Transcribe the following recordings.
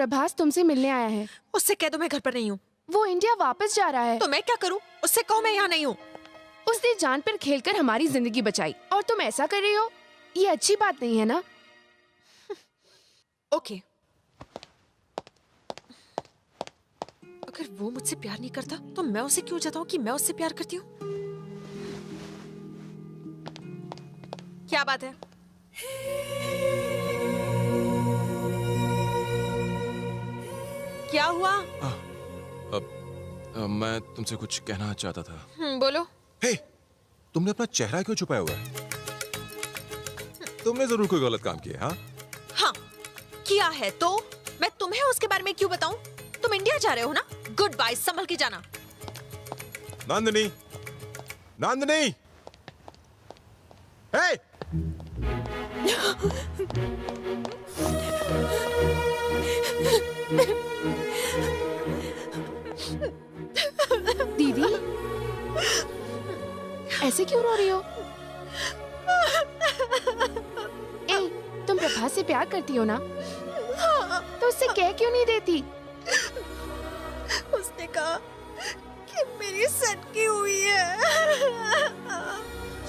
प्रभास तुमसे मिलने आया है। उससे कह दो मैं घर पर नहीं हूँ। वो इंडिया वापस जा रहा है। तो मैं क्या करूँ? उससे कहो मैं यहाँ नहीं हूँ। उसने जान पर खेलकर हमारी जिंदगी बचाई और तुम ऐसा कर रही हो? ये अच्छी बात नहीं है ना? ओके, अगर वो मुझसे प्यार नहीं करता तो मैं उसे क्यों जताऊं कि मैं उससे प्यार करती हूँ? क्या बात है? क्या हुआ? मैं तुमसे कुछ कहना चाहता था। बोलो। हे, तुमने अपना चेहरा क्यों छुपाया हुआ है? तुमने जरूर कोई गलत काम किया। हाँ, किया है तो मैं तुम्हें उसके बारे में क्यों बताऊं? तुम इंडिया जा रहे हो ना? गुड बाय, संभल के जाना। नंदिनी, नंदिनी, हे! दीदी, ऐसे क्यों रो रही हो? ए, तुम प्रभास से प्यार करती हो ना? तो उससे कह क्यों नहीं देती? उसने कहा कि मेरी सटकी हुई है।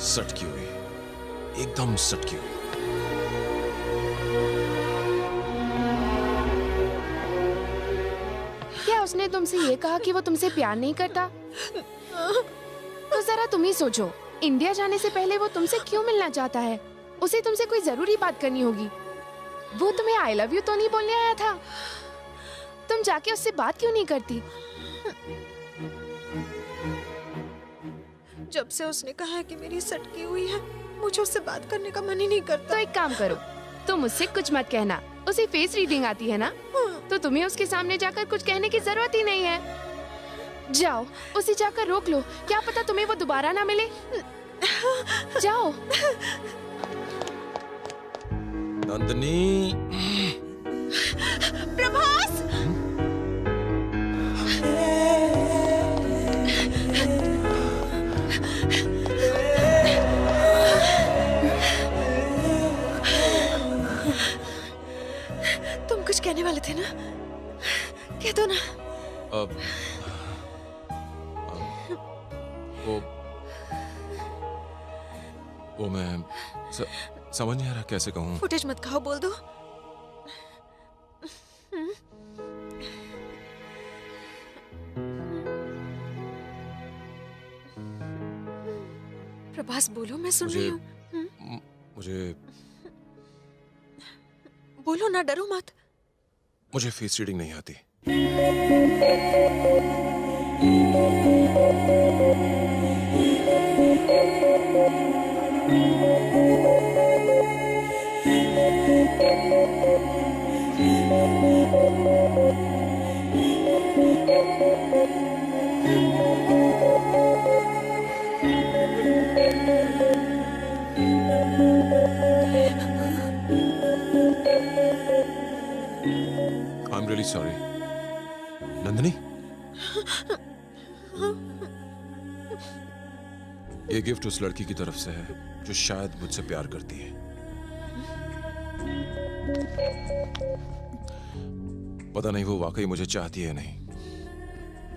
सटकी हुई, एकदम सटकी हुई। क्या उसने तुमसे ये कहा कि वो तुमसे प्यार नहीं करता? तो जरा तुम ही सोचो, इंडिया जाने से पहले वो तुमसे क्यों मिलना चाहता है? उसे तुमसे कोई जरूरी बात करनी होगी। वो तुम्हें आई लव यू तो नहीं बोलने आया था? तुम जाके उससे बात क्यों नहीं करती? जब से उसने कहा है कि मेरी सटकी हुई है, मुझे उससे बात करने का मन ही नहीं करता। तो एक काम करो, तुम मुझसे कुछ मत कहना। उसे फेस रीडिंग आती है ना, तो तुम्हें उसके सामने जाकर कुछ कहने की जरूरत ही नहीं है। जाओ, उसे जाकर रोक लो, क्या पता तुम्हें वो दोबारा ना मिले। जाओ। नंदिनी, प्रभास! तुम कुछ कहने वाले थे ना? कह दो ना। वो मैं समझ नहीं आ रहा कैसे कहूँ। फुटेज मत खाओ, बोल दो। प्रभास बोलो, मैं सुन रही हूँ। मुझे बोलो ना, डरो मत। मुझे फेस रीडिंग नहीं आती। I'm really sorry. नंदिनी, ये गिफ्ट उस लड़की की तरफ से है जो शायद मुझसे प्यार करती है। पता नहीं वो वाकई मुझे चाहती है नहीं,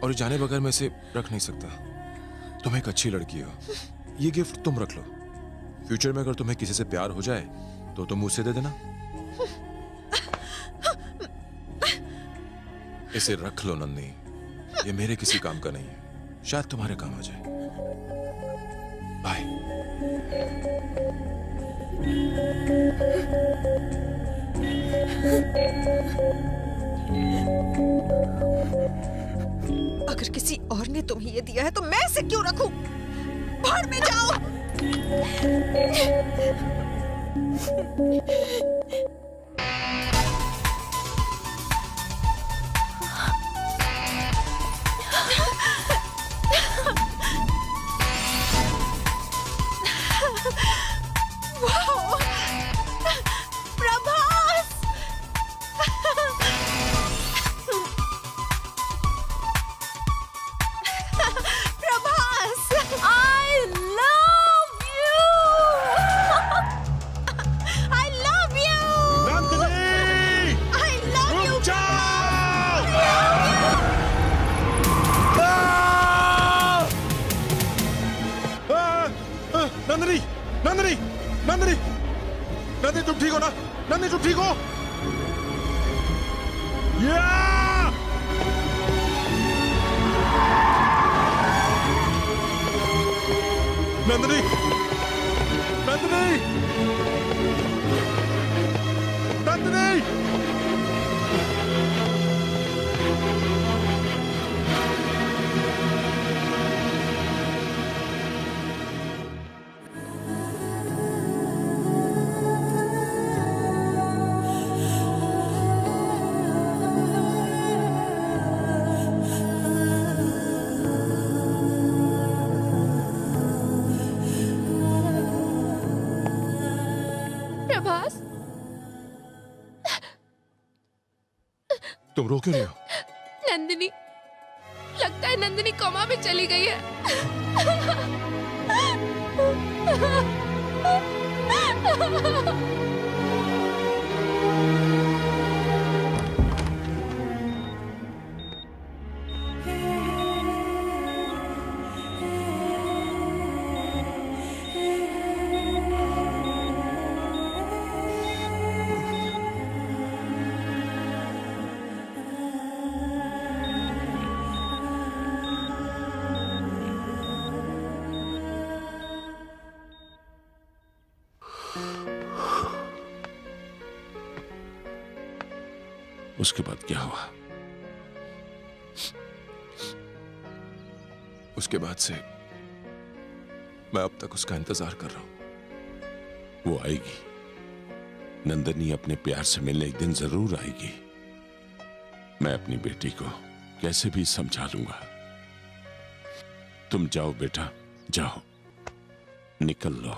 और ये जाने बगैर मैं इसे रख नहीं सकता। तुम एक अच्छी लड़की हो, ये गिफ्ट तुम रख लो। फ्यूचर में अगर तुम्हें किसी से प्यार हो जाए तो तुम मुझसे दे देना। इसे रख लो नंदिनी, ये मेरे किसी काम का नहीं है, शायद तुम्हारे काम आ जाए। बाय। अगर किसी और ने तुम्हें ये दिया है तो मैं इसे क्यों रखूं? बाहर में जाओ। Wow! Prabhas! Prabhas! I love you! I love you! Nandini, Nandini तुम ठीक हो ना? नंदिनी तुम ठीक हो? नंदिनी, नंदिनी, नंदिनी। प्रभास, तुम रो क्यों रहे हो? नंदिनी, लगता है नंदिनी कोमा में चली गई है। उसके बाद क्या हुआ? उसके बाद से मैं अब तक उसका इंतजार कर रहा हूं। वो आएगी, नंदिनी अपने प्यार से मिलने एक दिन जरूर आएगी। मैं अपनी बेटी को कैसे भी समझा लूंगा। तुम जाओ बेटा, जाओ, निकल लो।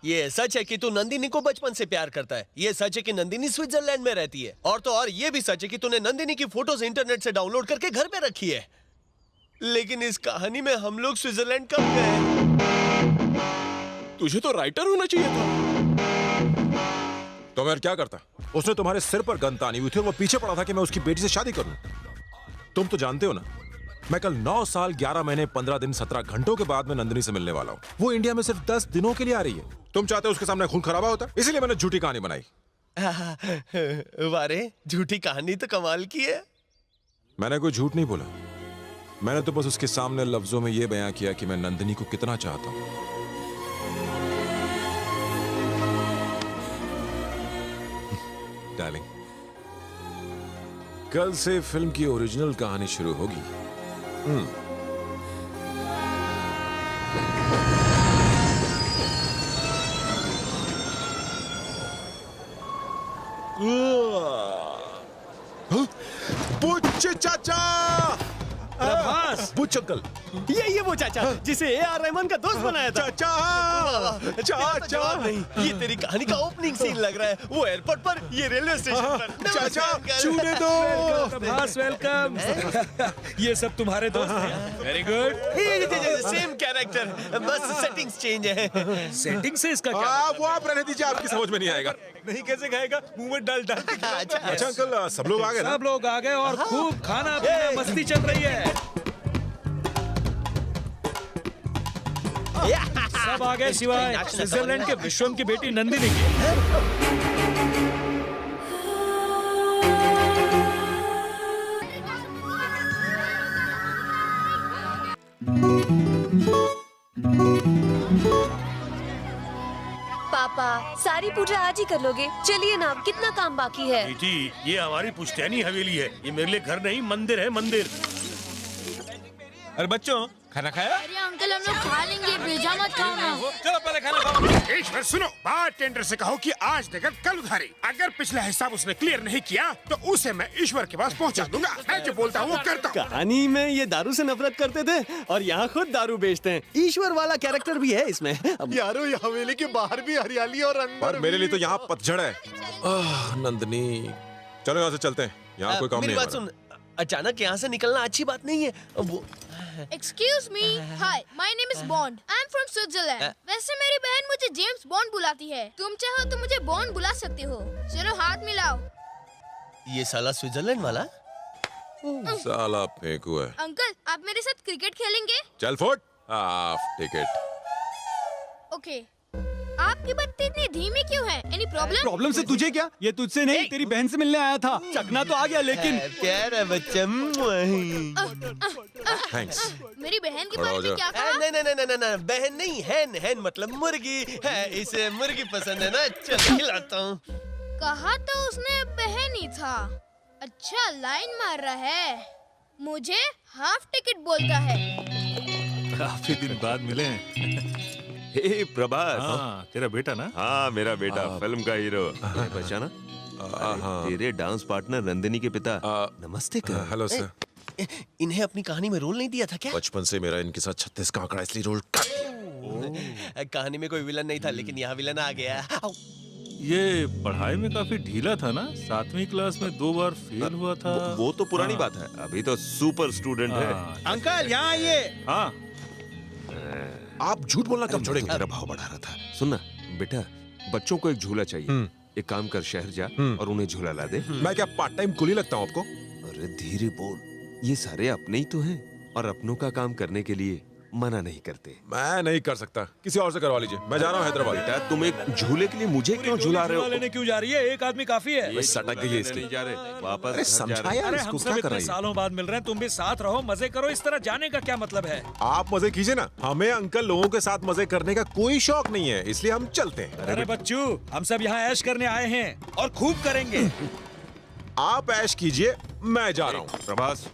ये सच है कि तू नंदिनी को बचपन से प्यार करता है। ये सच है कि नंदिनी स्विट्जरलैंड में रहती है। और तो और ये भी सच है कि तूने नंदिनी की फोटोज इंटरनेट से डाउनलोड करके घर पे रखी है। लेकिन इस कहानी में हम लोग स्विट्जरलैंड कब गए? तुझे तो राइटर होना चाहिए था। तो मैं क्या करता? उसने तुम्हारे सिर पर गन तानी हुई थी और वो पीछे पड़ा था कि मैं उसकी बेटी से शादी करूं। तुम तो जानते हो ना, मैं कल 9 साल 11 महीने 15 दिन 17 घंटों के बाद में नंदिनी से मिलने वाला हूं। वो इंडिया में सिर्फ 10 दिनों के लिए आ रही है। तुम चाहते हो उसके सामने खून खराबा होता, इसीलिए मैंने झूठी कहानी बनाई। वारे, झूठी कहानी तो कमाल की है। मैंने कोई झूठ नहीं बोला। मैंने तो बस उसके सामने लफ्जों में यह बयां किया कि मैं नंदिनी को कितना चाहता हूं। डार्लिंग, कल से फिल्म की ओरिजिनल कहानी शुरू होगी। बुच्चे चाचा, प्रभास, बुच्च अंकल, ये वो चाचा जिसे ए.आर. रहमान का दोस्त बनाया था। चाचा, चाचा, नहीं, ये तेरी कहानी का ओपनिंग सीन लग रहा है। वो एयरपोर्ट पर, ये रेलवे स्टेशन पर। चाचा, नमस्कार। छूने दो। प्रभास वेलकम। ये सब तुम्हारे दोस्त हैं। Very good. सेम कैरेक्टर, बस सेटिंग्स चेंज है। सेटिंग से इसका क्या? वो आप रहने दीजिए, आपकी समझ में नहीं आएगा। नहीं कैसे खाएगा? मुंह में डाल डाल। अच्छा अंकल, सब लोग आ गए ना? सब लोग आ गए और खूब खाना पीना मस्ती चल रही है। सब आ गए सिवाय स्विट्जरलैंड के विश्वम की बेटी नंदिनी की। पापा, सारी पूजा आज ही कर लोगे? चलिए ना, अब कितना काम बाकी है। बेटी, ये हमारी पुश्तैनी हवेली है। ये मेरे लिए घर नहीं, मंदिर है, मंदिर। अरे बच्चों, खाना खाया? अरे अंकल, हम लोग खा लेंगे, भेजा मत खाओ ना। चलो पहले खाना खाओ। ईश्वर सुनो, बारटेंडर से कहो कि आज देकर कल उधारी। अगर पिछला हिसाब उसने क्लियर नहीं किया तो उसे मैं ईश्वर के पास पहुंचा दूंगा। मैं जो बोलता हूँ वो करता हूँ। कहानी में ये दारू से नफरत करते थे और यहाँ खुद दारू बेचते हैं। ईश्वर वाला कैरेक्टर भी है इसमें। यारो, ये हवेली के बाहर भी हरियाली और अंदर पर मेरे लिए तो यहाँ पतझड़ है। नंदिनी, चलो यहाँ से चलते हैं। यहाँ कोई काम मेरी नहीं बात सुन, अचानक यहाँ से निकलना अच्छी बात नहीं है। वो excuse me, hi, my name is bond, I am from Switzerland. वैसे मेरी बहन मुझे जेम्स बॉन्ड बुलाती है, तुम चाहो तो मुझे बॉन्ड बुला सकते हो। चलो हाथ मिलाओ। ये साला स्विट्जरलैंड वाला? साला फेंकू है। अंकल, आप मेरे साथ क्रिकेट खेलेंगे? चल फुट, हाफ टिकट। ओके। आपकी बत्ती इतनी धीमी क्यों है? Any problem? प्रॉब्लम से तुझे क्या? ये तुझसे नहीं, तेरी बहन से मिलने आया था। चकना तो आ गया, लेकिन प्यारा बच्चा। थैंक्स। मेरी बहन के खड़ा बारे हो में जा। क्या कहा? नहीं, बहन नहीं, हैन मतलब मुर्गी है। इसे मुर्गी पसंद है ना, चल खिलाता हूँ। कहा तो उसने बहन ही था। अच्छा लाइन मार रहा है, मुझे हाफ टिकट बोलता है। काफी दिन बाद मिले हैं। हे प्रभास। हाँ, तेरा बेटा ना? हाँ, मेरा बेटा, फिल्म का हीरो। पहचाना? तेरे डांस पार्टनर नंदिनी के पिता। नमस्ते कर। Hello sir. इन्हें अपनी कहानी में रोल नहीं दिया था क्या? बचपन से मेरा इनके साथ 36 का आंकड़ा, इसलिए रोल कर दिया। कहानी में कोई विलन नहीं था, लेकिन यहाँ विलन आ गया। ये पढ़ाई में काफी ढीला था ना? 7वीं क्लास में 2 बार फेल हुआ था। वो तो पुरानी बात है, अभी तो सुपर स्टूडेंट है। अंकल यहाँ आइए। हाँ, आप झूठ बोलना कब छोड़ेंगे? तेरा भाव बढ़ा रहा था। सुनना बेटा, बच्चों को एक झूला चाहिए। एक काम कर, शहर जा और उन्हें झूला ला दे। मैं क्या पार्ट टाइम कुली लगता हूँ आपको? अरे धीरे बोल, ये सारे अपने ही तो हैं और अपनों का काम करने के लिए मना नहीं करते। मैं नहीं कर सकता, किसी और से करवा लीजिए। मैं जा रहा हूँ हैदराबाद। बेटा, तुम एक झूले के लिए मुझे क्यों झूला रहे हो? लेने क्यों जा रही है? एक आदमी काफी है। मैं सटक गई है इसकी। नहीं जा रहे, वापस अरे घर जा रहे। समझाया अरे इसको, हम सब क्या कर इतने रही है? सालों बाद मिल रहे हैं, तुम भी साथ रहो, मजे करो। इस तरह जाने का क्या मतलब है? आप मजे कीजिए ना, हमें अंकल लोगों के साथ मजे करने का कोई शौक नहीं है, इसलिए हम चलते हैं। अरे बच्चू, हम सब यहाँ ऐश करने आए हैं और खूब करेंगे। आप ऐश कीजिए, मैं जा रहा हूँ। प्रभास,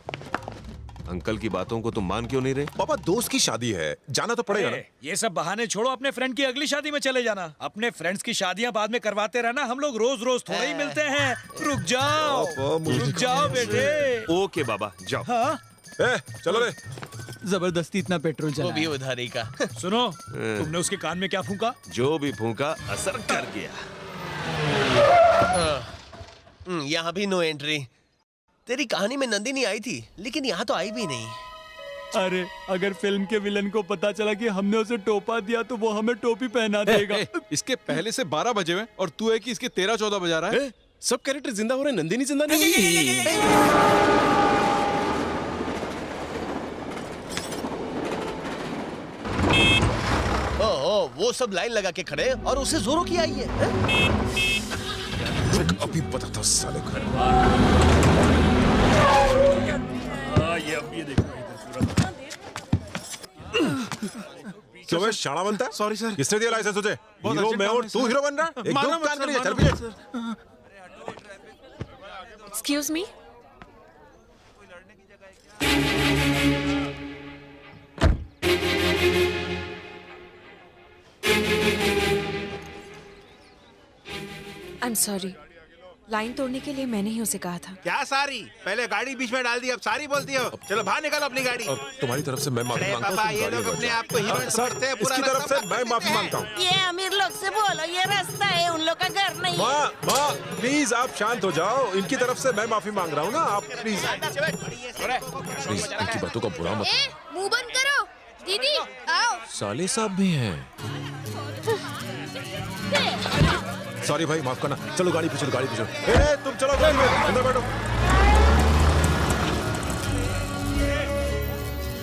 अंकल की बातों को तुम मान क्यों नहीं रहे? पापा, दोस्त की शादी है, जाना तो पड़ेगा ना। ये सब बहाने छोड़ो, अपने फ्रेंड की अगली शादी में चले जाना। अपने फ्रेंड्स की शादियां बाद में करवाते रहना, हम लोग रोज रोज थोड़ा ही मिलते हैं। रुक जाओ बेटे। ओके बाबा, जाओ। हाँ? चलो रे। जबरदस्ती इतना पेट्रोल वो चला भी उधारी का। सुनो, तुमने उसके कान में क्या फूंका? जो भी फूंका असर कर गया। यहाँ भी नो एंट्री। तेरी कहानी में नंदिनी आई थी, लेकिन यहाँ तो आई भी नहीं। अरे अगर फिल्म के विलन को पता चला कि हमने उसे टोपा दिया तो वो हमें टोपी पहना देगा। इसके पहले से 12 बजे हुए और तू है कि इसके 13-14 बजा रहा है। सब कैरेक्टर जिंदा हो रहे हैं, नंदिनी जिंदा नहीं। ओह, वो सब लाइन लगा के खड़े और उसे जोरों की आई है। अभी बताता हूँ साले को। ये देखो क्यों मैं शाना बनता है? Sorry sir. किसने दिया लाइसेंस तुझे? बहुत हीरो अर्जेंट मैं काम और है, तू सर। हीरो बन रहा? एक मानो दो मत कान सर, के लिए चल मानो पीछे। Excuse me, I am sorry. Line तोड़ने के लिए मैंने ही उसे कहा था। क्या सारी? पहले गाड़ी बीच में डाल दी, अब सारी बोलती हो। चलो बाहर निकालो अपनी गाड़ी। और तुम्हारी तरफ से मैं माफी अरे मांगता हूँ। पापा, तुम ये गाड़ी लोग में अपने बैठ आप को हीरो जाओ। समझते हैं, सर, पूरा इसकी तरफ रास्ता से मैं माफी मांगता हूँ। ये अमीर लोग से बोलो, ये रास्ता है, उन लोग का घर नहीं है। माँ, प्लीज आप शांत हो जाओ। इनकी तरफ से मैं माफी मांग रहा हूँ ना, आप प्लीज इनकी बातों का बुरा मत। मुंह बंद करो। दीदी आओ। साले साहब भी हैं। सॉरी भाई, माफ करना। चलो गाड़ी पीछे, गाड़ी पीछे। तुम चलो गाड़ी में अंदर बैठो।